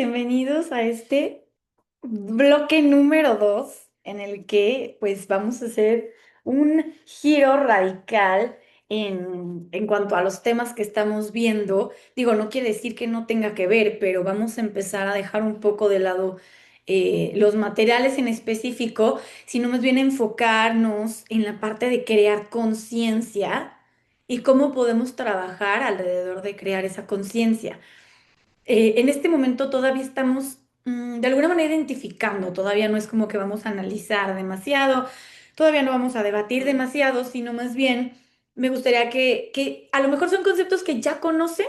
bienvenidos a este bloque número 2 en el que pues vamos a hacer un giro radical en cuanto a los temas que estamos viendo. Digo, no quiere decir que no tenga que ver, pero vamos a empezar a dejar un poco de lado los materiales en específico, sino más bien enfocarnos en la parte de crear conciencia y cómo podemos trabajar alrededor de crear esa conciencia. En este momento todavía estamos de alguna manera identificando, todavía no es como que vamos a analizar demasiado, todavía no vamos a debatir demasiado, sino más bien me gustaría que a lo mejor son conceptos que ya conocen,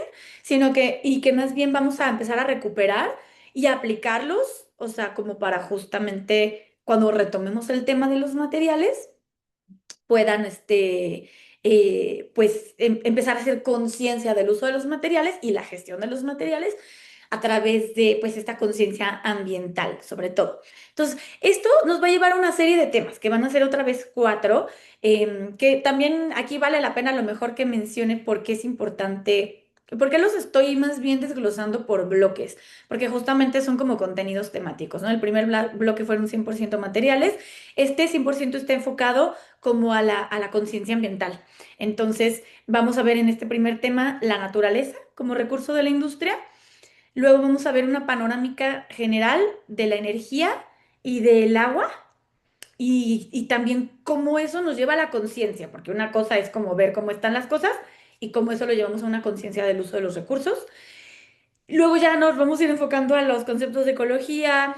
y que más bien vamos a empezar a recuperar y a aplicarlos, o sea, como para justamente cuando retomemos el tema de los materiales puedan pues empezar a hacer conciencia del uso de los materiales y la gestión de los materiales a través de pues esta conciencia ambiental, sobre todo. Entonces, esto nos va a llevar a una serie de temas, que van a ser otra vez cuatro, que también aquí vale la pena a lo mejor que mencione por qué es importante. ¿Por qué los estoy más bien desglosando por bloques? Porque justamente son como contenidos temáticos, ¿no? El primer bloque fueron 100% materiales, este 100% está enfocado como a la conciencia ambiental. Entonces, vamos a ver en este primer tema la naturaleza como recurso de la industria. Luego vamos a ver una panorámica general de la energía y del agua y también cómo eso nos lleva a la conciencia, porque una cosa es como ver cómo están las cosas y cómo eso lo llevamos a una conciencia del uso de los recursos. Luego ya nos vamos a ir enfocando a los conceptos de ecología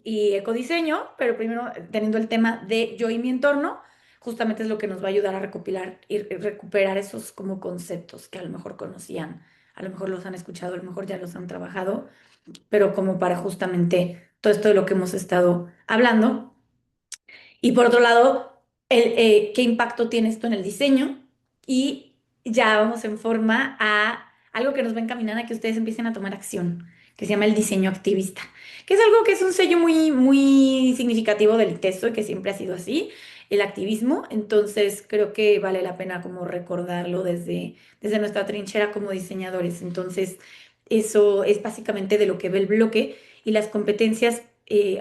y ecodiseño, pero primero teniendo el tema de yo y mi entorno, justamente es lo que nos va a ayudar a recopilar y recuperar esos como conceptos que a lo mejor conocían, a lo mejor los han escuchado, a lo mejor ya los han trabajado, pero como para justamente todo esto de lo que hemos estado hablando. Y por otro lado, qué impacto tiene esto en el diseño. Y ya vamos en forma a algo que nos va a encaminar a que ustedes empiecen a tomar acción, que se llama el diseño activista, que es algo que es un sello muy, muy significativo del ITESO y que siempre ha sido así, el activismo. Entonces creo que vale la pena como recordarlo desde nuestra trinchera como diseñadores. Entonces, eso es básicamente de lo que ve el bloque y las competencias.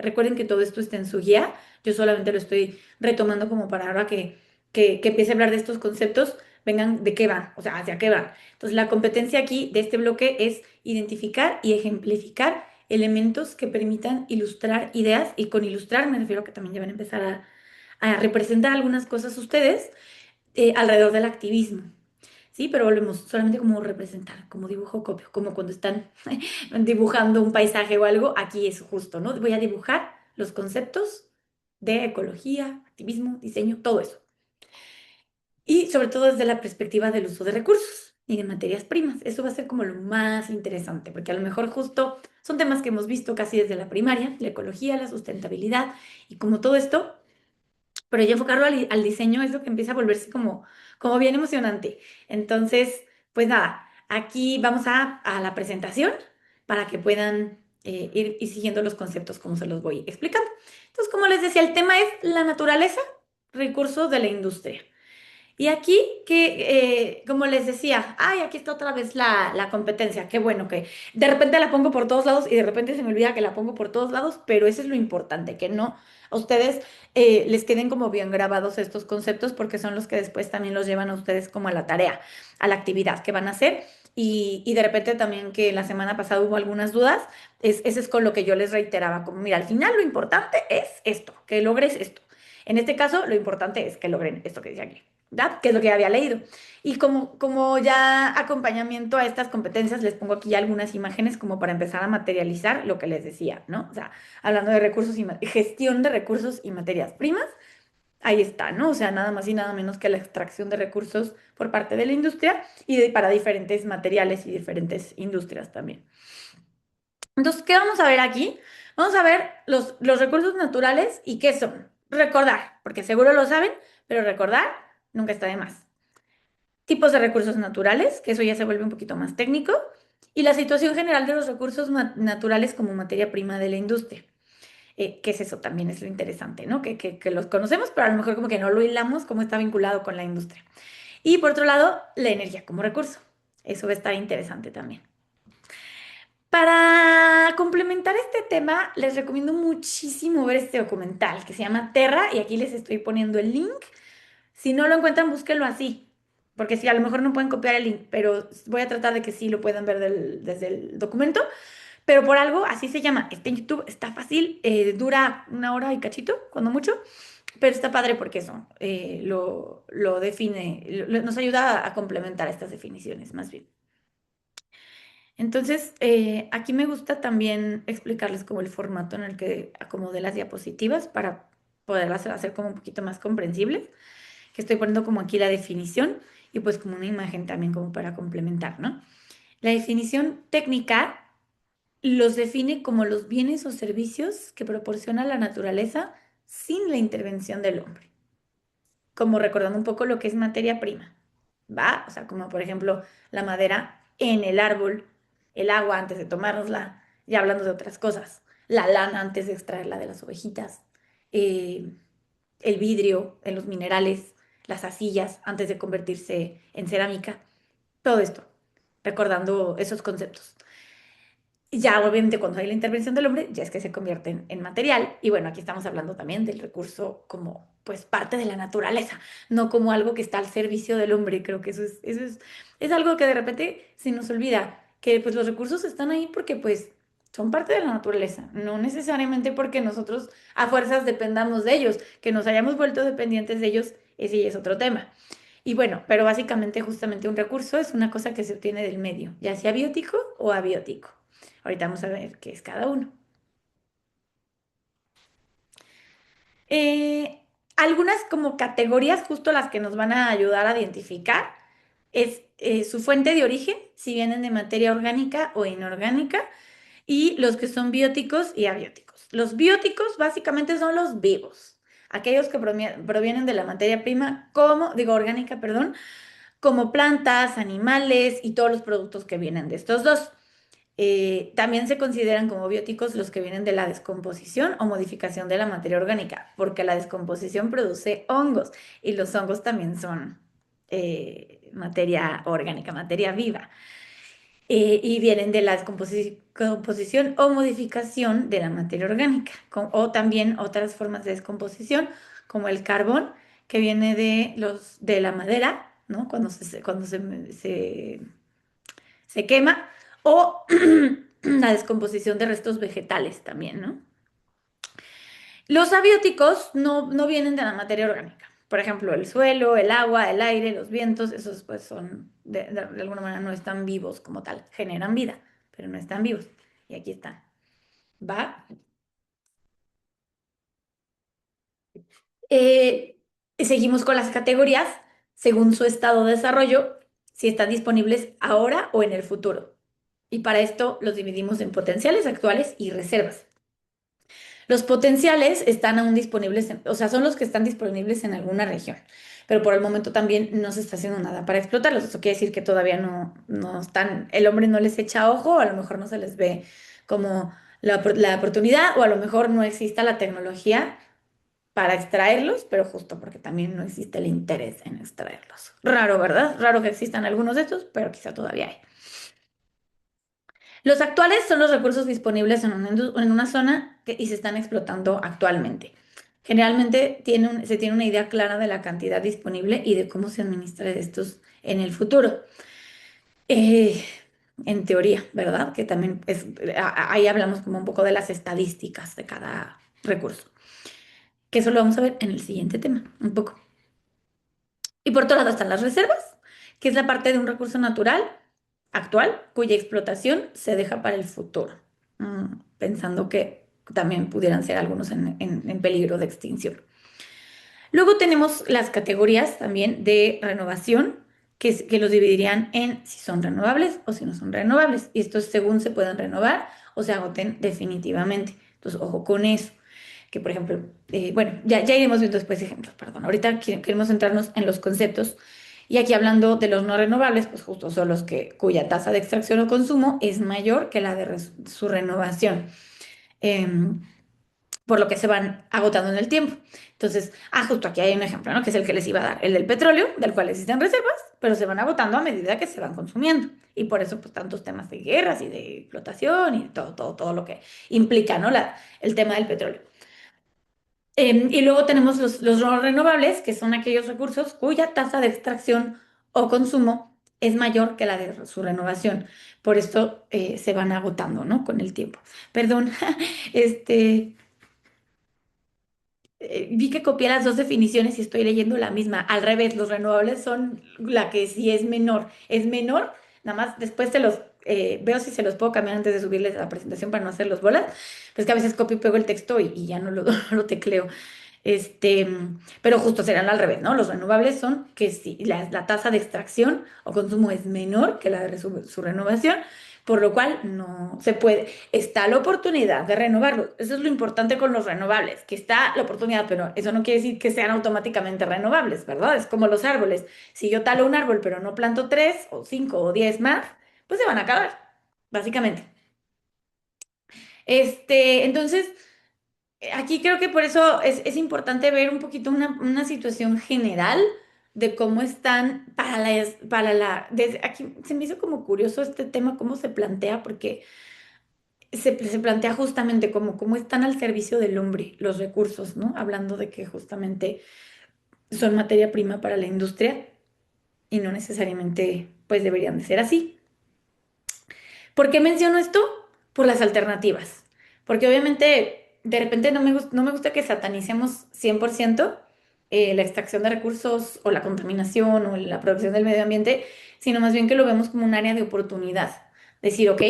Recuerden que todo esto está en su guía. Yo solamente lo estoy retomando como para ahora que empiece a hablar de estos conceptos, vengan de qué van, o sea, hacia qué van. Entonces, la competencia aquí de este bloque es identificar y ejemplificar elementos que permitan ilustrar ideas, y con ilustrar me refiero a que también ya van a empezar a representar algunas cosas ustedes alrededor del activismo. Sí, pero volvemos solamente como representar, como dibujo copio, como cuando están dibujando un paisaje o algo, aquí es justo, ¿no? Voy a dibujar los conceptos de ecología, activismo, diseño, todo eso. Y sobre todo desde la perspectiva del uso de recursos y de materias primas. Eso va a ser como lo más interesante, porque a lo mejor justo son temas que hemos visto casi desde la primaria, la ecología, la sustentabilidad y como todo esto, pero ya enfocarlo al diseño es lo que empieza a volverse como bien emocionante. Entonces, pues nada, aquí vamos a la presentación para que puedan ir siguiendo los conceptos como se los voy explicando. Entonces, como les decía, el tema es la naturaleza, recursos de la industria. Y aquí, como les decía, ay, aquí está otra vez la competencia. Qué bueno que de repente la pongo por todos lados y de repente se me olvida que la pongo por todos lados, pero eso es lo importante, que no a ustedes les queden como bien grabados estos conceptos porque son los que después también los llevan a ustedes como a la tarea, a la actividad que van a hacer. Y de repente también que la semana pasada hubo algunas dudas, ese es con lo que yo les reiteraba, como mira, al final lo importante es esto, que logres esto. En este caso, lo importante es que logren esto que dice aquí. ¿Verdad? Que es lo que había leído. Y como ya acompañamiento a estas competencias, les pongo aquí ya algunas imágenes como para empezar a materializar lo que les decía, ¿no? O sea, hablando de recursos y gestión de recursos y materias primas, ahí está, ¿no? O sea, nada más y nada menos que la extracción de recursos por parte de la industria para diferentes materiales y diferentes industrias también. Entonces, ¿qué vamos a ver aquí? Vamos a ver los recursos naturales y qué son. Recordar, porque seguro lo saben, pero recordar nunca está de más. Tipos de recursos naturales, que eso ya se vuelve un poquito más técnico, y la situación general de los recursos naturales como materia prima de la industria. ¿Qué es eso? También es lo interesante, ¿no? Que los conocemos, pero a lo mejor como que no lo hilamos, cómo está vinculado con la industria. Y por otro lado, la energía como recurso. Eso va a estar interesante también. Para complementar este tema, les recomiendo muchísimo ver este documental que se llama Terra y aquí les estoy poniendo el link. Si no lo encuentran, búsquenlo así, porque si a lo mejor no pueden copiar el link, pero voy a tratar de que sí lo puedan ver desde el documento. Pero por algo, así se llama. Está en YouTube, está fácil, dura una hora y cachito, cuando mucho, pero está padre porque eso lo define, nos ayuda a complementar estas definiciones, más bien. Entonces, aquí me gusta también explicarles como el formato en el que acomodé las diapositivas para poderlas hacer como un poquito más comprensibles, que estoy poniendo como aquí la definición y pues como una imagen también como para complementar, ¿no? La definición técnica los define como los bienes o servicios que proporciona la naturaleza sin la intervención del hombre, como recordando un poco lo que es materia prima, ¿va? O sea, como por ejemplo la madera en el árbol, el agua antes de tomárnosla, ya hablando de otras cosas, la lana antes de extraerla de las ovejitas, eh, el vidrio en los minerales, las arcillas antes de convertirse en cerámica, todo esto, recordando esos conceptos. Y ya obviamente cuando hay la intervención del hombre, ya es que se convierten en material. Y bueno, aquí estamos hablando también del recurso como pues parte de la naturaleza, no como algo que está al servicio del hombre. Creo que es algo que de repente se nos olvida, que pues los recursos están ahí porque pues son parte de la naturaleza, no necesariamente porque nosotros a fuerzas dependamos de ellos, que nos hayamos vuelto dependientes de ellos, ese ya es otro tema. Y bueno, pero básicamente justamente un recurso es una cosa que se obtiene del medio, ya sea biótico o abiótico. Ahorita vamos a ver qué es cada uno. Eh, Algunas como categorías, justo las que nos van a ayudar a identificar, es su fuente de origen, si vienen de materia orgánica o inorgánica, y los que son bióticos y abióticos. Los bióticos básicamente son los vivos, aquellos que provienen de la materia prima, como, digo, orgánica, perdón, como plantas, animales y todos los productos que vienen de estos dos. También se consideran como bióticos los que vienen de la descomposición o modificación de la materia orgánica, porque la descomposición produce hongos y los hongos también son materia orgánica, materia viva. Y vienen de la descomposición o modificación de la materia orgánica, o también otras formas de descomposición, como el carbón, que viene de la madera, ¿no? Se quema, o la descomposición de restos vegetales también, ¿no? Los abióticos no vienen de la materia orgánica. Por ejemplo, el suelo, el agua, el aire, los vientos, esos pues son, de alguna manera no están vivos como tal, generan vida, pero no están vivos. Y aquí están. ¿Va? Seguimos con las categorías según su estado de desarrollo, si están disponibles ahora o en el futuro. Y para esto los dividimos en potenciales, actuales y reservas. Los potenciales están aún disponibles, o sea, son los que están disponibles en alguna región, pero por el momento también no se está haciendo nada para explotarlos. Eso quiere decir que todavía no están, el hombre no les echa ojo, a lo mejor no se les ve como la oportunidad, o a lo mejor no exista la tecnología para extraerlos, pero justo porque también no existe el interés en extraerlos. Raro, ¿verdad? Raro que existan algunos de estos, pero quizá todavía hay. Los actuales son los recursos disponibles en una zona y se están explotando actualmente. Generalmente se tiene una idea clara de la cantidad disponible y de cómo se administra estos en el futuro. Eh, en teoría, ¿verdad? Que también ahí hablamos como un poco de las estadísticas de cada recurso, que eso lo vamos a ver en el siguiente tema, un poco. Y por otro lado están las reservas, que es la parte de un recurso natural actual cuya explotación se deja para el futuro, pensando que también pudieran ser algunos en peligro de extinción. Luego tenemos las categorías también de renovación, que los dividirían en si son renovables o si no son renovables. Y estos según se puedan renovar o se agoten definitivamente. Entonces, ojo con eso. Que por ejemplo, bueno, ya iremos viendo después ejemplos, perdón. Ahorita queremos centrarnos en los conceptos. Y aquí hablando de los no renovables, pues justo son los cuya tasa de extracción o consumo es mayor que la de su renovación. Em, por lo que se van agotando en el tiempo. Entonces, justo aquí hay un ejemplo, ¿no? Que es el que les iba a dar, el del petróleo, del cual existen reservas, pero se van agotando a medida que se van consumiendo. Y por eso, pues, tantos temas de guerras y de explotación y todo lo que implica, ¿no? El tema del petróleo. Y luego tenemos los no renovables, que son aquellos recursos cuya tasa de extracción o consumo es mayor que la de su renovación. Por esto se van agotando, ¿no? Con el tiempo. Perdón, este, vi que copié las dos definiciones y estoy leyendo la misma. Al revés, los renovables son la que sí es menor. Es menor, nada más después te los veo si se los puedo cambiar antes de subirles a la presentación para no hacerlos bolas. Pues que a veces copio y pego el texto y ya no lo, no lo tecleo. Pero justo serán al revés, ¿no? Los renovables son que si la tasa de extracción o consumo es menor que la de su renovación, por lo cual no se puede. Está la oportunidad de renovarlos. Eso es lo importante con los renovables, que está la oportunidad, pero eso no quiere decir que sean automáticamente renovables, ¿verdad? Es como los árboles. Si yo talo un árbol, pero no planto 3 o 5 o 10 más, pues se van a acabar, básicamente. Entonces, aquí creo que por eso es importante ver un poquito una situación general de cómo están aquí se me hizo como curioso este tema, cómo se plantea, porque se plantea justamente como cómo están al servicio del hombre los recursos, ¿no? Hablando de que justamente son materia prima para la industria y no necesariamente pues deberían de ser así. ¿Por qué menciono esto? Por las alternativas. Porque obviamente de repente no me gusta que satanicemos 100% la extracción de recursos o la contaminación o la producción del medio ambiente, sino más bien que lo vemos como un área de oportunidad. Decir, ok,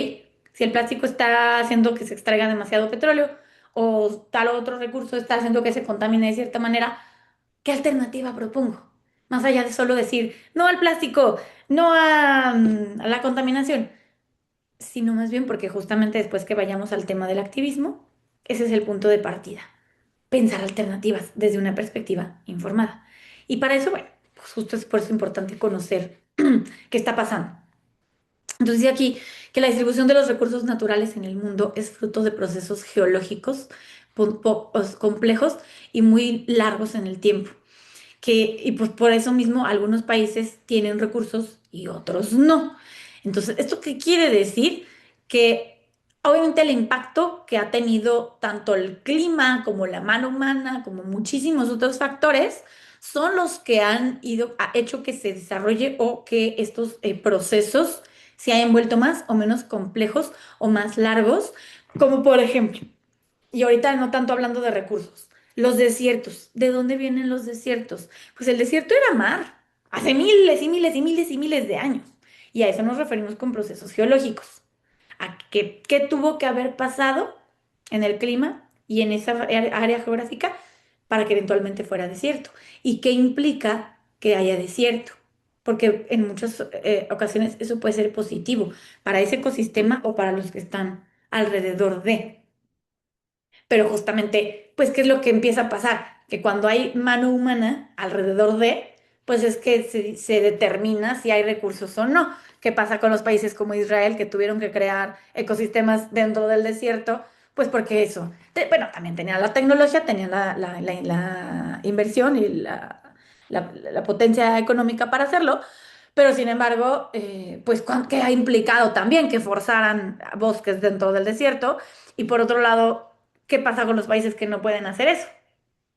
si el plástico está haciendo que se extraiga demasiado petróleo o tal otro recurso está haciendo que se contamine de cierta manera, ¿qué alternativa propongo? Más allá de solo decir, no al plástico, no a la contaminación, sino más bien porque justamente después que vayamos al tema del activismo, ese es el punto de partida, pensar alternativas desde una perspectiva informada. Y para eso, bueno, pues justo es por eso importante conocer qué está pasando. Entonces, dice aquí que la distribución de los recursos naturales en el mundo es fruto de procesos geológicos complejos y muy largos en el tiempo y pues por eso mismo algunos países tienen recursos y otros no. Entonces, ¿esto qué quiere decir? Que obviamente el impacto que ha tenido tanto el clima como la mano humana, como muchísimos otros factores, son los que ha hecho que se desarrolle o que estos procesos se hayan vuelto más o menos complejos o más largos, como por ejemplo, y ahorita no tanto hablando de recursos. Los desiertos. ¿De dónde vienen los desiertos? Pues el desierto era mar, hace miles y miles y miles y miles de años. Y a eso nos referimos con procesos geológicos. ¿A qué tuvo que haber pasado en el clima y en esa área geográfica para que eventualmente fuera desierto? ¿Y qué implica que haya desierto? Porque en muchas ocasiones eso puede ser positivo para ese ecosistema o para los que están alrededor de. Pero justamente, pues, ¿qué es lo que empieza a pasar? Que cuando hay mano humana alrededor de, pues es que se determina si hay recursos o no. ¿Qué pasa con los países como Israel que tuvieron que crear ecosistemas dentro del desierto? Pues porque eso, bueno, también tenían la tecnología, tenían la inversión y la potencia económica para hacerlo, pero sin embargo, pues que ha implicado también que forzaran bosques dentro del desierto. Y por otro lado, ¿qué pasa con los países que no pueden hacer eso?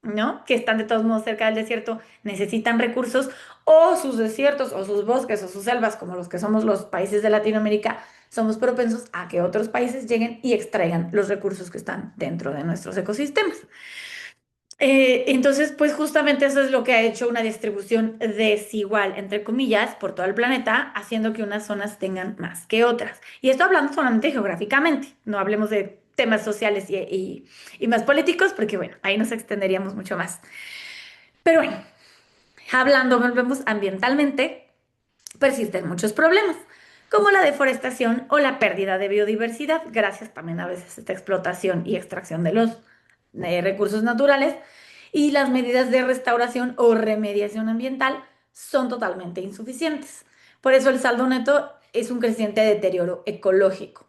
¿No? Que están de todos modos cerca del desierto, necesitan recursos o sus desiertos o sus bosques o sus selvas, como los que somos los países de Latinoamérica, somos propensos a que otros países lleguen y extraigan los recursos que están dentro de nuestros ecosistemas. Entonces, pues justamente eso es lo que ha hecho una distribución desigual, entre comillas, por todo el planeta, haciendo que unas zonas tengan más que otras. Y esto hablando solamente geográficamente, no hablemos de temas sociales y más políticos, porque bueno, ahí nos extenderíamos mucho más. Pero bueno, hablando, volvemos ambientalmente, persisten muchos problemas, como la deforestación o la pérdida de biodiversidad, gracias también a veces a esta explotación y extracción de los recursos naturales, y las medidas de restauración o remediación ambiental son totalmente insuficientes. Por eso el saldo neto es un creciente deterioro ecológico.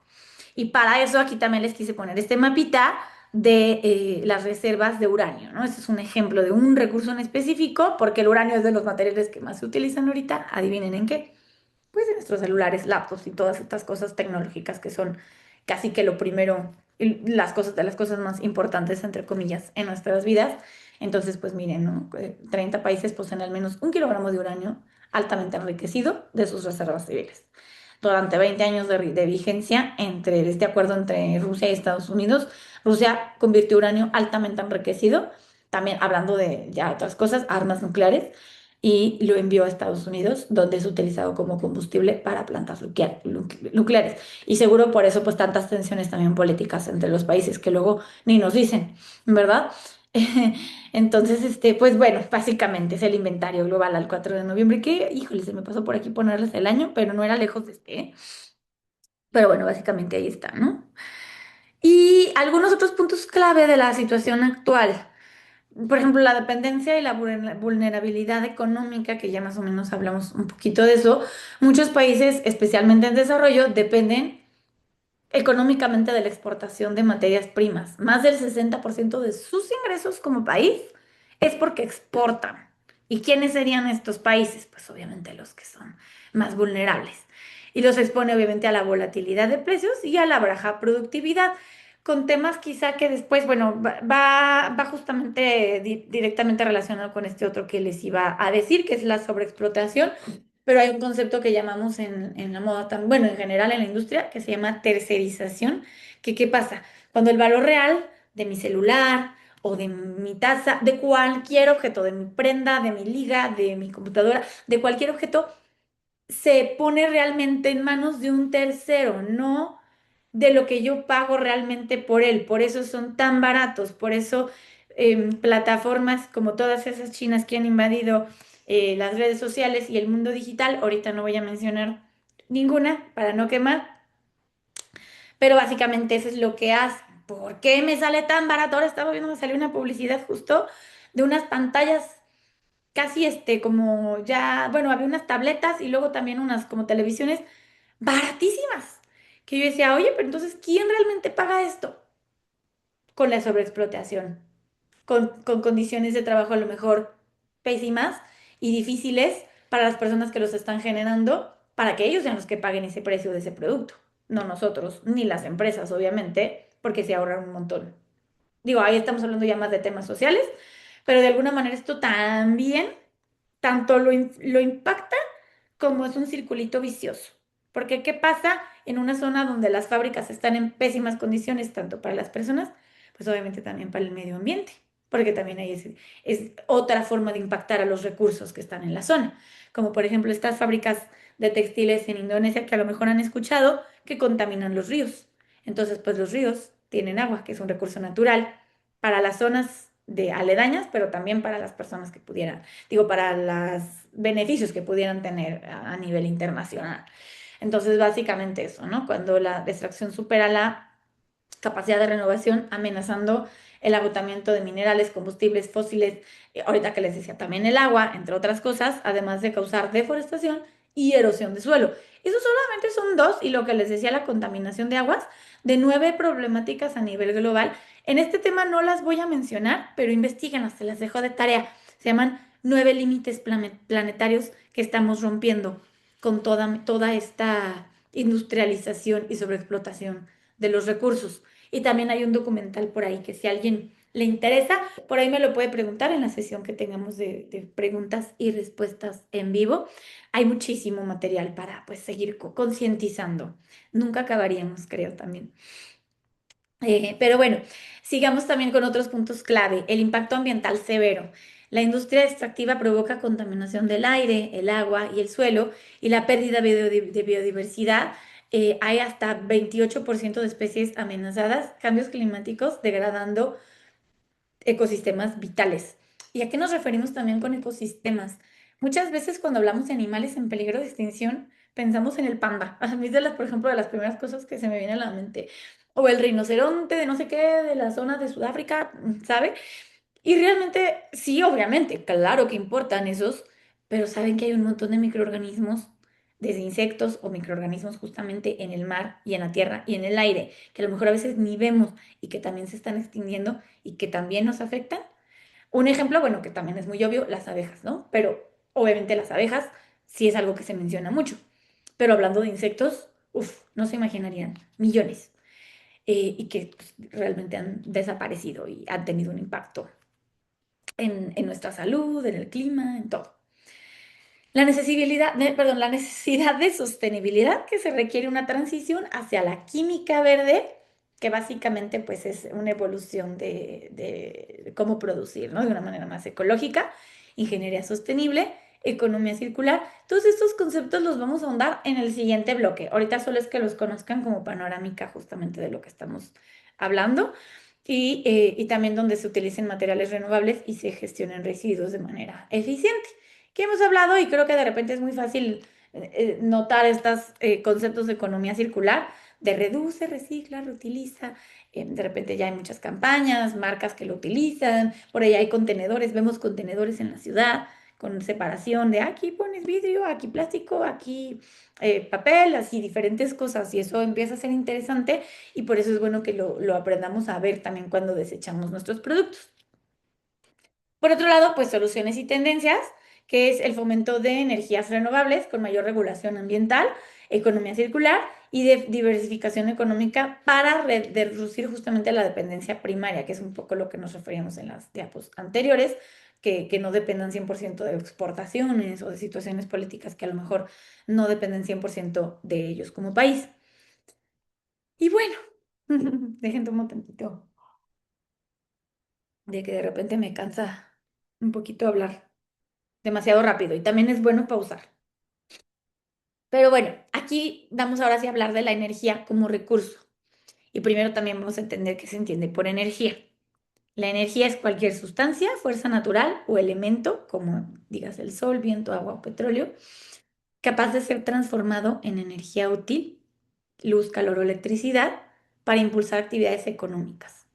Y para eso aquí también les quise poner este mapita de las reservas de uranio, ¿no? Ese es un ejemplo de un recurso en específico, porque el uranio es de los materiales que más se utilizan ahorita. Adivinen en qué. Pues en nuestros celulares, laptops y todas estas cosas tecnológicas que son casi que lo primero, y las cosas de las cosas más importantes, entre comillas, en nuestras vidas. Entonces, pues miren, ¿no? 30 países poseen al menos 1 kilogramo de uranio altamente enriquecido de sus reservas civiles. Durante 20 años de vigencia entre este acuerdo entre Rusia y Estados Unidos, Rusia convirtió uranio altamente enriquecido, también hablando de ya otras cosas, armas nucleares, y lo envió a Estados Unidos, donde es utilizado como combustible para plantas nucleares. Y seguro por eso pues tantas tensiones también políticas entre los países que luego ni nos dicen, ¿verdad? Entonces, pues bueno, básicamente es el inventario global al 4 de noviembre, que, híjole, se me pasó por aquí ponerles el año, pero no era lejos de este, ¿eh? Pero bueno, básicamente ahí está, ¿no? Y algunos otros puntos clave de la situación actual. Por ejemplo, la dependencia y la vulnerabilidad económica, que ya más o menos hablamos un poquito de eso. Muchos países, especialmente en desarrollo, dependen económicamente de la exportación de materias primas. Más del 60% de sus ingresos como país es porque exportan. ¿Y quiénes serían estos países? Pues obviamente los que son más vulnerables. Y los expone obviamente a la volatilidad de precios y a la baja productividad, con temas quizá que después, bueno, va justamente directamente relacionado con este otro que les iba a decir, que es la sobreexplotación, pero hay un concepto que llamamos en la moda, bueno, en general en la industria, que se llama tercerización, que ¿qué pasa? Cuando el valor real de mi celular o de mi taza, de cualquier objeto, de mi prenda, de mi liga, de mi computadora, de cualquier objeto, se pone realmente en manos de un tercero, no de lo que yo pago realmente por él. Por eso son tan baratos, por eso plataformas como todas esas chinas que han invadido las redes sociales y el mundo digital, ahorita no voy a mencionar ninguna para no quemar, pero básicamente eso es lo que hacen. ¿Por qué me sale tan barato? Ahora estaba viendo, me salió una publicidad justo de unas pantallas casi como ya, bueno, había unas tabletas y luego también unas como televisiones baratísimas. Que yo decía, oye, pero entonces, ¿quién realmente paga esto? Con la sobreexplotación, con condiciones de trabajo a lo mejor pésimas y difíciles para las personas que los están generando, para que ellos sean los que paguen ese precio de ese producto. No nosotros, ni las empresas, obviamente, porque se ahorran un montón. Digo, ahí estamos hablando ya más de temas sociales, pero de alguna manera esto también, tanto lo impacta como es un circulito vicioso. Porque ¿qué pasa en una zona donde las fábricas están en pésimas condiciones, tanto para las personas, pues obviamente también para el medio ambiente? Porque también ahí es otra forma de impactar a los recursos que están en la zona. Como por ejemplo estas fábricas de textiles en Indonesia que a lo mejor han escuchado que contaminan los ríos. Entonces, pues los ríos tienen agua, que es un recurso natural para las zonas de aledañas, pero también para las personas que pudieran, digo, para los beneficios que pudieran tener a nivel internacional. Entonces, básicamente eso, ¿no? Cuando la extracción supera la capacidad de renovación, amenazando el agotamiento de minerales, combustibles fósiles, ahorita que les decía también el agua, entre otras cosas, además de causar deforestación y erosión de suelo. Eso solamente son dos, y lo que les decía, la contaminación de aguas, de 9 problemáticas a nivel global. En este tema no las voy a mencionar, pero investiguenlas, se las dejo de tarea. Se llaman 9 límites planetarios que estamos rompiendo con toda esta industrialización y sobreexplotación de los recursos. Y también hay un documental por ahí que si a alguien le interesa, por ahí me lo puede preguntar en la sesión que tengamos de preguntas y respuestas en vivo. Hay muchísimo material para pues seguir concientizando. Nunca acabaríamos, creo también. Pero bueno, sigamos también con otros puntos clave. El impacto ambiental severo. La industria extractiva provoca contaminación del aire, el agua y el suelo y la pérdida de biodiversidad. Hay hasta 28% de especies amenazadas, cambios climáticos degradando ecosistemas vitales. ¿Y a qué nos referimos también con ecosistemas? Muchas veces cuando hablamos de animales en peligro de extinción, pensamos en el panda. A mí es de las, por ejemplo, de las primeras cosas que se me viene a la mente. O el rinoceronte de no sé qué, de la zona de Sudáfrica, ¿sabe? Y realmente, sí, obviamente, claro que importan esos, pero saben que hay un montón de microorganismos desde insectos o microorganismos justamente en el mar y en la tierra y en el aire, que a lo mejor a veces ni vemos y que también se están extinguiendo y que también nos afectan. Un ejemplo, bueno, que también es muy obvio, las abejas, ¿no? Pero obviamente las abejas sí es algo que se menciona mucho. Pero hablando de insectos, uff, no se imaginarían, millones, y que pues, realmente han desaparecido y han tenido un impacto en nuestra salud, en el clima, en todo. La necesidad de sostenibilidad que se requiere una transición hacia la química verde, que básicamente pues es una evolución de cómo producir, ¿no? De una manera más ecológica, ingeniería sostenible, economía circular. Todos estos conceptos los vamos a ahondar en el siguiente bloque. Ahorita solo es que los conozcan como panorámica justamente de lo que estamos hablando y también donde se utilicen materiales renovables y se gestionen residuos de manera eficiente que hemos hablado y creo que de repente es muy fácil notar estos conceptos de economía circular, de reduce, recicla, reutiliza. De repente ya hay muchas campañas, marcas que lo utilizan, por ahí hay contenedores, vemos contenedores en la ciudad con separación de aquí pones vidrio, aquí plástico, aquí papel, así diferentes cosas y eso empieza a ser interesante y por eso es bueno que lo aprendamos a ver también cuando desechamos nuestros productos. Por otro lado, pues soluciones y tendencias, que es el fomento de energías renovables con mayor regulación ambiental, economía circular y de diversificación económica para reducir justamente la dependencia primaria, que es un poco lo que nos referíamos en las diapos anteriores, que no dependan 100% de exportaciones o de situaciones políticas que a lo mejor no dependen 100% de ellos como país. Y bueno, dejen tomar un tantito de que de repente me cansa un poquito hablar demasiado rápido y también es bueno pausar. Pero bueno, aquí vamos ahora sí a hablar de la energía como recurso. Y primero también vamos a entender qué se entiende por energía. La energía es cualquier sustancia, fuerza natural o elemento, como digas el sol, viento, agua o petróleo, capaz de ser transformado en energía útil, luz, calor o electricidad, para impulsar actividades económicas.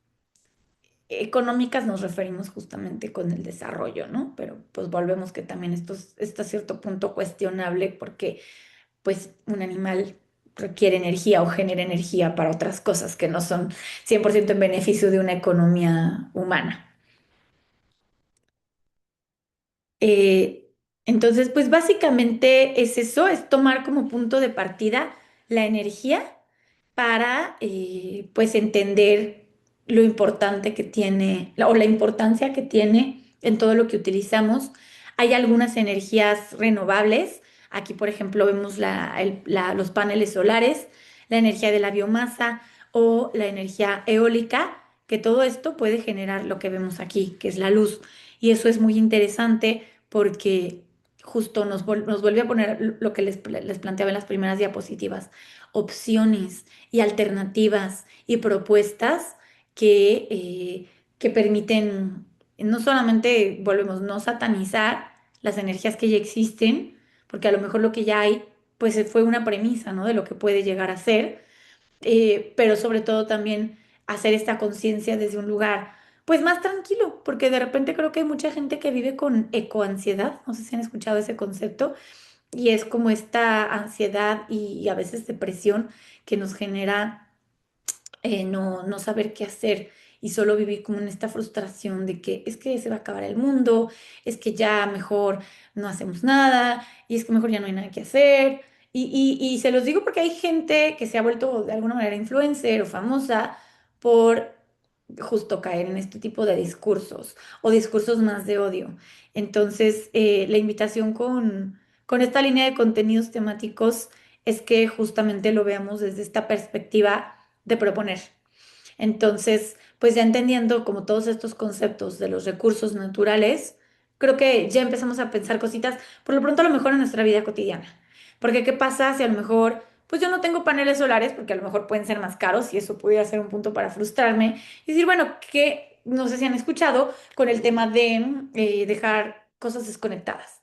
Económicas nos referimos justamente con el desarrollo, ¿no? Pero pues volvemos que también esto está a cierto punto cuestionable porque pues un animal requiere energía o genera energía para otras cosas que no son 100% en beneficio de una economía humana. Eh, entonces, pues básicamente es eso, es tomar como punto de partida la energía para pues entender lo importante que tiene o la importancia que tiene en todo lo que utilizamos. Hay algunas energías renovables. Aquí, por ejemplo, vemos los paneles solares, la energía de la biomasa o la energía eólica, que todo esto puede generar lo que vemos aquí, que es la luz. Y eso es muy interesante porque justo nos vuelve a poner lo que les planteaba en las primeras diapositivas, opciones y alternativas y propuestas que permiten no solamente, volvemos, no satanizar las energías que ya existen, porque a lo mejor lo que ya hay, pues fue una premisa, ¿no? De lo que puede llegar a ser, pero sobre todo también hacer esta conciencia desde un lugar, pues más tranquilo, porque de repente creo que hay mucha gente que vive con ecoansiedad, no sé si han escuchado ese concepto, y es como esta ansiedad y a veces depresión que nos genera no saber qué hacer y solo vivir como en esta frustración de que es que se va a acabar el mundo, es que ya mejor no hacemos nada y es que mejor ya no hay nada que hacer. Y se los digo porque hay gente que se ha vuelto de alguna manera influencer o famosa por justo caer en este tipo de discursos o discursos más de odio. Entonces, la invitación con esta línea de contenidos temáticos es que justamente lo veamos desde esta perspectiva de proponer. Entonces, pues ya entendiendo como todos estos conceptos de los recursos naturales, creo que ya empezamos a pensar cositas, por lo pronto a lo mejor en nuestra vida cotidiana. Porque ¿qué pasa si a lo mejor, pues yo no tengo paneles solares, porque a lo mejor pueden ser más caros y eso pudiera ser un punto para frustrarme? Y decir, bueno, que no sé si han escuchado con el tema de dejar cosas desconectadas.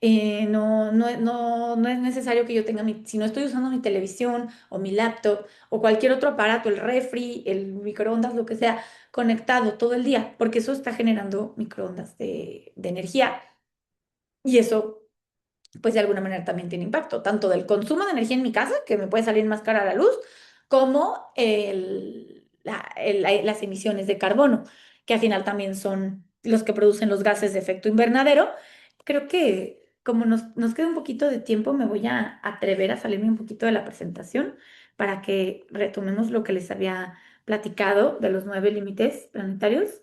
No es necesario que yo tenga si no estoy usando mi televisión o mi laptop o cualquier otro aparato, el refri, el microondas, lo que sea, conectado todo el día, porque eso está generando microondas de energía y eso pues de alguna manera también tiene impacto, tanto del consumo de energía en mi casa, que me puede salir más cara la luz, como las emisiones de carbono, que al final también son los que producen los gases de efecto invernadero. Creo que como nos queda un poquito de tiempo, me voy a atrever a salirme un poquito de la presentación para que retomemos lo que les había platicado de los 9 límites planetarios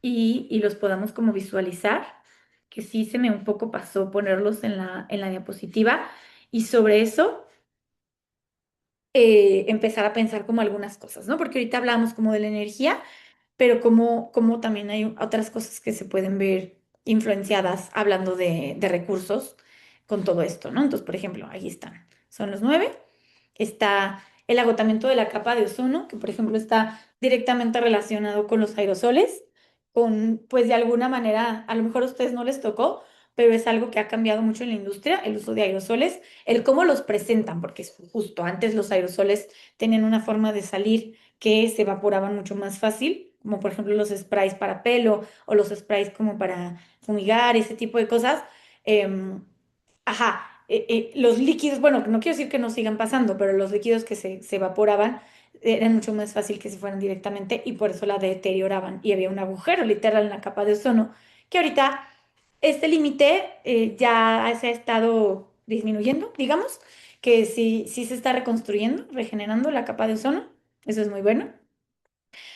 y los podamos como visualizar, que sí se me un poco pasó ponerlos en la diapositiva y sobre eso empezar a pensar como algunas cosas, ¿no? Porque ahorita hablamos como de la energía, pero como también hay otras cosas que se pueden ver influenciadas hablando de recursos con todo esto, ¿no? Entonces, por ejemplo, ahí están, son los 9. Está el agotamiento de la capa de ozono, que por ejemplo está directamente relacionado con los aerosoles, con, pues de alguna manera, a lo mejor a ustedes no les tocó, pero es algo que ha cambiado mucho en la industria, el uso de aerosoles, el cómo los presentan, porque es justo antes los aerosoles tenían una forma de salir que se evaporaban mucho más fácil, como por ejemplo los sprays para pelo o los sprays como para fumigar, ese tipo de cosas. Em, ajá, los líquidos, bueno, no quiero decir que no sigan pasando, pero los líquidos que se evaporaban eran mucho más fácil que se fueran directamente y por eso la deterioraban y había un agujero literal en la capa de ozono que ahorita este límite ya se ha estado disminuyendo, digamos, que sí se está reconstruyendo, regenerando la capa de ozono, eso es muy bueno.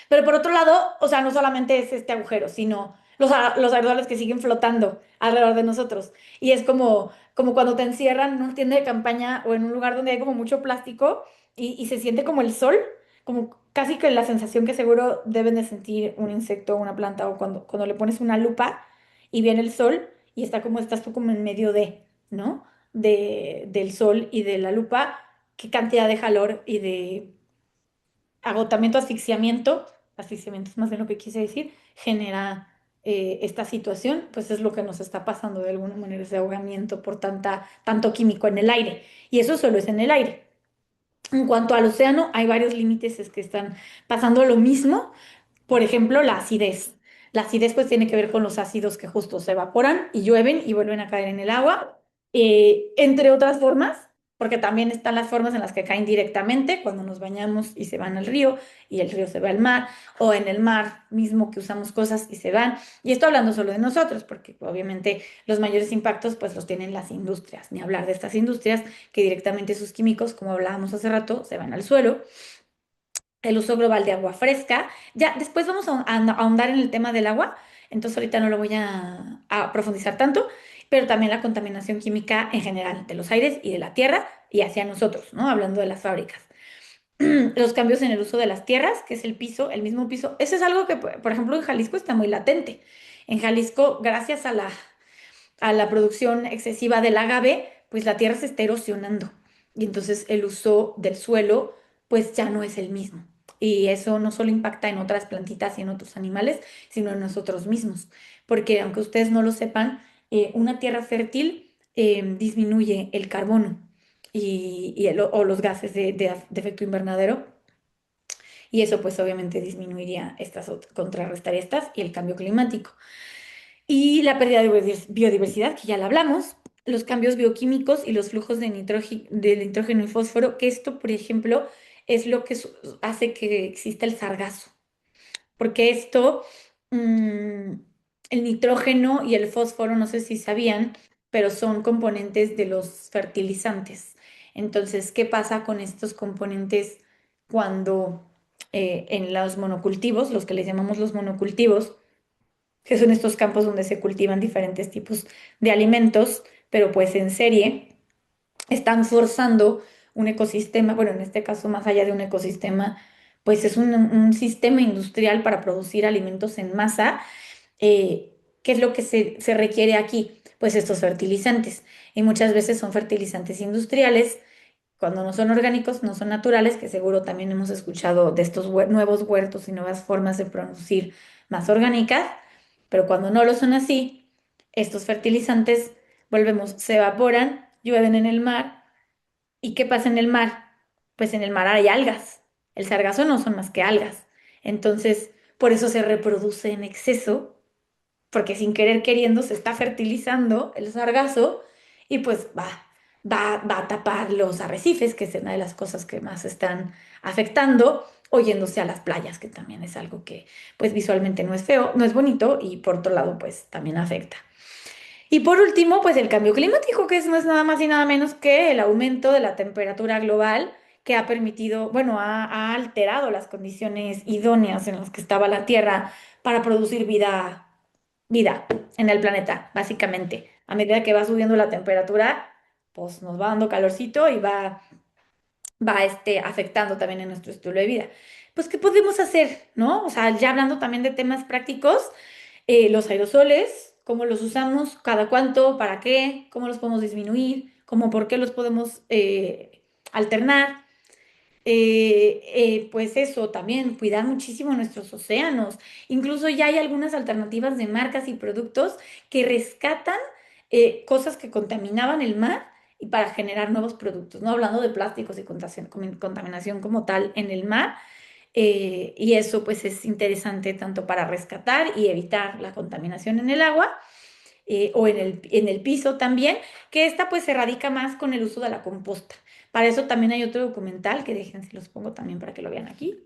Pero por otro lado, o sea, no solamente es este agujero, sino los aerosoles que siguen flotando alrededor de nosotros. Y es como cuando te encierran en una tienda de campaña o en un lugar donde hay como mucho plástico y se siente como el sol, como casi que la sensación que seguro deben de sentir un insecto o una planta o cuando le pones una lupa y viene el sol y está como, estás tú como en medio de, ¿no? Del sol y de la lupa, qué cantidad de calor y de agotamiento, asfixiamiento es más bien lo que quise decir, genera esta situación, pues es lo que nos está pasando de alguna manera, ese ahogamiento por tanto químico en el aire. Y eso solo es en el aire. En cuanto al océano, hay varios límites es que están pasando lo mismo. Por ejemplo, la acidez. La acidez pues tiene que ver con los ácidos que justo se evaporan y llueven y vuelven a caer en el agua, entre otras formas, porque también están las formas en las que caen directamente cuando nos bañamos y se van al río y el río se va al mar, o en el mar mismo que usamos cosas y se van. Y esto hablando solo de nosotros, porque obviamente los mayores impactos pues los tienen las industrias, ni hablar de estas industrias que directamente sus químicos, como hablábamos hace rato, se van al suelo, el uso global de agua fresca. Ya después vamos a ahondar en el tema del agua, entonces ahorita no lo voy a profundizar tanto, pero también la contaminación química en general de los aires y de la tierra y hacia nosotros, ¿no? Hablando de las fábricas. Los cambios en el uso de las tierras, que es el piso, el mismo piso. Eso es algo que, por ejemplo, en Jalisco está muy latente. En Jalisco, gracias a la producción excesiva del agave, pues la tierra se está erosionando y entonces el uso del suelo pues ya no es el mismo. Y eso no solo impacta en otras plantitas y en otros animales, sino en nosotros mismos. Porque aunque ustedes no lo sepan, una tierra fértil disminuye el carbono o los gases de efecto invernadero. Y eso pues obviamente disminuiría contrarrestaría estas y el cambio climático. Y la pérdida de biodiversidad, que ya la hablamos, los cambios bioquímicos y los flujos de nitrógeno y fósforo, que esto, por ejemplo, es lo que hace que exista el sargazo, porque esto, mm, el nitrógeno y el fósforo, no sé si sabían, pero son componentes de los fertilizantes. Entonces, ¿qué pasa con estos componentes cuando en los monocultivos, los que les llamamos los monocultivos, que son estos campos donde se cultivan diferentes tipos de alimentos, pero pues en serie están forzando un ecosistema, bueno, en este caso más allá de un ecosistema, pues es un sistema industrial para producir alimentos en masa. ¿Qué es lo que se requiere aquí? Pues estos fertilizantes. Y muchas veces son fertilizantes industriales. Cuando no son orgánicos, no son naturales, que seguro también hemos escuchado de estos nuevos huertos y nuevas formas de producir más orgánicas, pero cuando no lo son así, estos fertilizantes, volvemos, se evaporan, llueven en el mar. ¿Y qué pasa en el mar? Pues en el mar hay algas. El sargazo no son más que algas. Entonces, por eso se reproduce en exceso, porque sin querer queriendo se está fertilizando el sargazo y pues va a tapar los arrecifes, que es una de las cosas que más están afectando, o yéndose a las playas, que también es algo que pues visualmente no es feo, no es bonito y por otro lado pues también afecta. Y por último, pues el cambio climático, que no es nada más y nada menos que el aumento de la temperatura global que ha permitido, bueno, ha alterado las condiciones idóneas en las que estaba la Tierra para producir vida en el planeta, básicamente. A medida que va subiendo la temperatura, pues nos va dando calorcito y va afectando también en nuestro estilo de vida. Pues, ¿qué podemos hacer, no? O sea, ya hablando también de temas prácticos, los aerosoles, cómo los usamos, cada cuánto, para qué, cómo los podemos disminuir, cómo por qué los podemos alternar. Pues eso, también cuidar muchísimo nuestros océanos. Incluso ya hay algunas alternativas de marcas y productos que rescatan cosas que contaminaban el mar y para generar nuevos productos, ¿no? Hablando de plásticos y contaminación como tal en el mar. Y eso pues es interesante tanto para rescatar y evitar la contaminación en el agua o en el piso también, que esta pues se radica más con el uso de la composta. Para eso también hay otro documental que dejen si los pongo también para que lo vean aquí.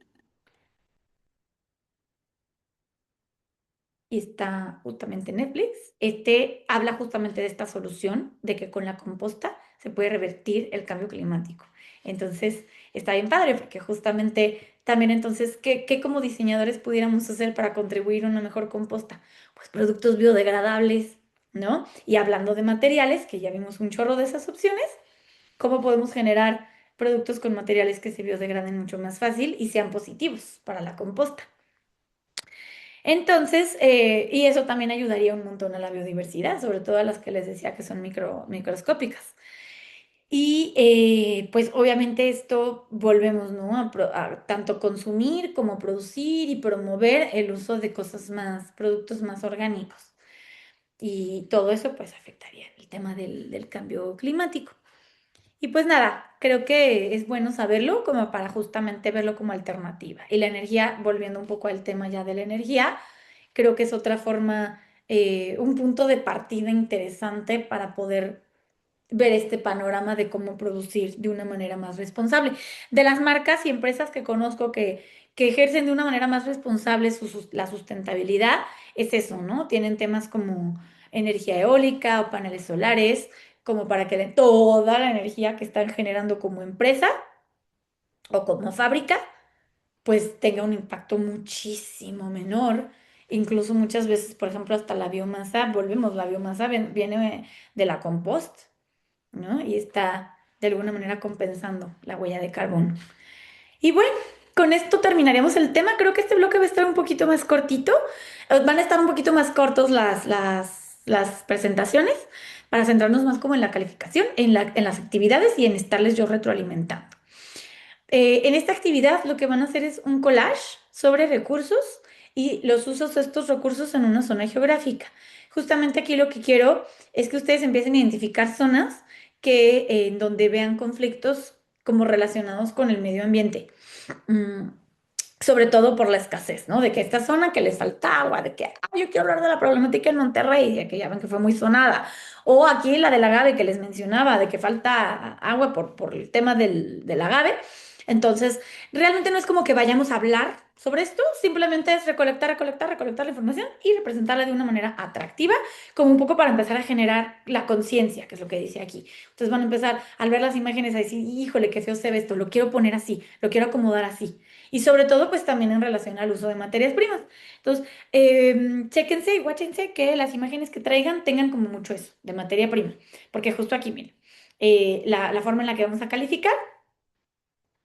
Y está justamente en Netflix. Este habla justamente de esta solución, de que con la composta se puede revertir el cambio climático. Entonces, está bien padre, porque justamente también entonces, ¿qué como diseñadores pudiéramos hacer para contribuir a una mejor composta? Pues productos biodegradables, ¿no? Y hablando de materiales, que ya vimos un chorro de esas opciones, ¿cómo podemos generar productos con materiales que se biodegraden mucho más fácil y sean positivos para la composta? Entonces, y eso también ayudaría un montón a la biodiversidad, sobre todo a las que les decía que son microscópicas. Y pues obviamente esto volvemos, ¿no? A tanto consumir como producir y promover el uso de cosas más, productos más orgánicos. Y todo eso pues afectaría el tema del cambio climático. Y pues nada, creo que es bueno saberlo como para justamente verlo como alternativa. Y la energía, volviendo un poco al tema ya de la energía, creo que es otra forma, un punto de partida interesante para poder ver este panorama de cómo producir de una manera más responsable. De las marcas y empresas que conozco que ejercen de una manera más responsable la sustentabilidad, es eso, ¿no? Tienen temas como energía eólica o paneles solares, como para que de toda la energía que están generando como empresa o como fábrica, pues tenga un impacto muchísimo menor. Incluso muchas veces, por ejemplo, hasta la biomasa, volvemos, la biomasa viene de la compost, ¿no? Y está de alguna manera compensando la huella de carbono. Y bueno, con esto terminaríamos el tema. Creo que este bloque va a estar un poquito más cortito. Van a estar un poquito más cortos las presentaciones para centrarnos más como en la calificación, en las actividades y en estarles yo retroalimentando. En esta actividad lo que van a hacer es un collage sobre recursos y los usos de estos recursos en una zona geográfica. Justamente aquí lo que quiero es que ustedes empiecen a identificar zonas en donde vean conflictos como relacionados con el medio ambiente. Mm, Sobre todo por la escasez, ¿no? De que esta zona que les falta agua, de que yo quiero hablar de la problemática en Monterrey, de que ya ven que fue muy sonada, o aquí la del agave que les mencionaba, de que falta agua por el tema del agave. Entonces, realmente no es como que vayamos a hablar sobre esto, simplemente es recolectar la información y representarla de una manera atractiva, como un poco para empezar a generar la conciencia, que es lo que dice aquí. Entonces van a empezar al ver las imágenes a decir, híjole, qué feo se ve esto, lo quiero poner así, lo quiero acomodar así. Y sobre todo, pues también en relación al uso de materias primas. Entonces, chéquense y guáchense que las imágenes que traigan tengan como mucho eso, de materia prima. Porque justo aquí, miren, la forma en la que vamos a calificar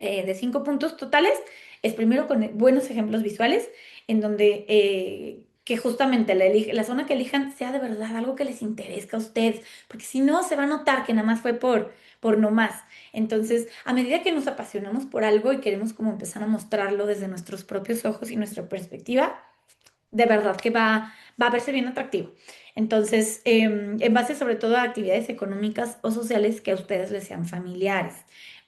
de 5 puntos totales es primero con buenos ejemplos visuales, en donde que justamente la zona que elijan sea de verdad algo que les interese a ustedes, porque si no, se va a notar que nada más fue por no más. Entonces, a medida que nos apasionamos por algo y queremos como empezar a mostrarlo desde nuestros propios ojos y nuestra perspectiva, de verdad que va a verse bien atractivo. Entonces, en base sobre todo a actividades económicas o sociales que a ustedes les sean familiares.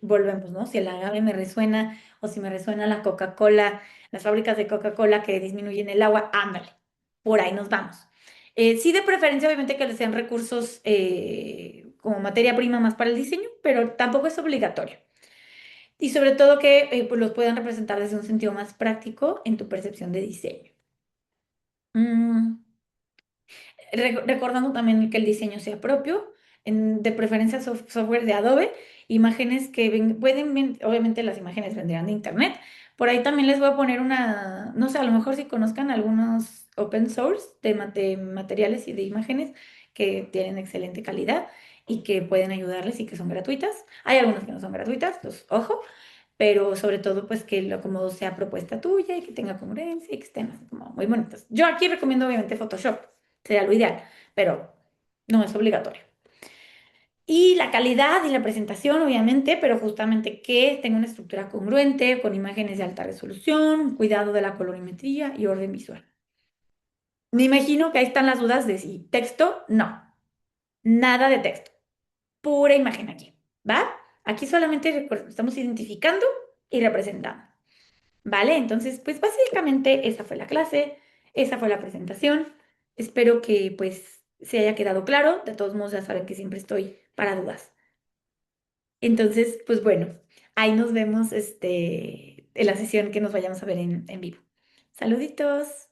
Volvemos, ¿no? Si el agave me resuena o si me resuena la Coca-Cola, las fábricas de Coca-Cola que disminuyen el agua, ándale, por ahí nos vamos. Sí, de preferencia, obviamente, que les sean recursos como materia prima más para el diseño, pero tampoco es obligatorio. Y sobre todo que pues los puedan representar desde un sentido más práctico en tu percepción de diseño. Mm, recordando también que el diseño sea propio, de preferencia software de Adobe, imágenes que obviamente las imágenes vendrían de internet. Por ahí también les voy a poner una, no sé, a lo mejor si conozcan algunos open source de materiales y de imágenes que tienen excelente calidad y que pueden ayudarles y que son gratuitas. Hay algunas que no son gratuitas, pues ojo, pero sobre todo pues que lo como sea propuesta tuya y que tenga congruencia y que estén así como muy bonitas. Yo aquí recomiendo obviamente Photoshop, sería lo ideal, pero no es obligatorio. Y la calidad y la presentación, obviamente, pero justamente que tenga una estructura congruente, con imágenes de alta resolución, cuidado de la colorimetría y orden visual. Me imagino que ahí están las dudas de si texto, no, nada de texto, pura imagen aquí, ¿va? Aquí solamente estamos identificando y representando. ¿Vale? Entonces, pues básicamente esa fue la clase, esa fue la presentación. Espero que pues se haya quedado claro. De todos modos, ya saben que siempre estoy para dudas. Entonces, pues bueno, ahí nos vemos en la sesión que nos vayamos a ver en vivo. Saluditos.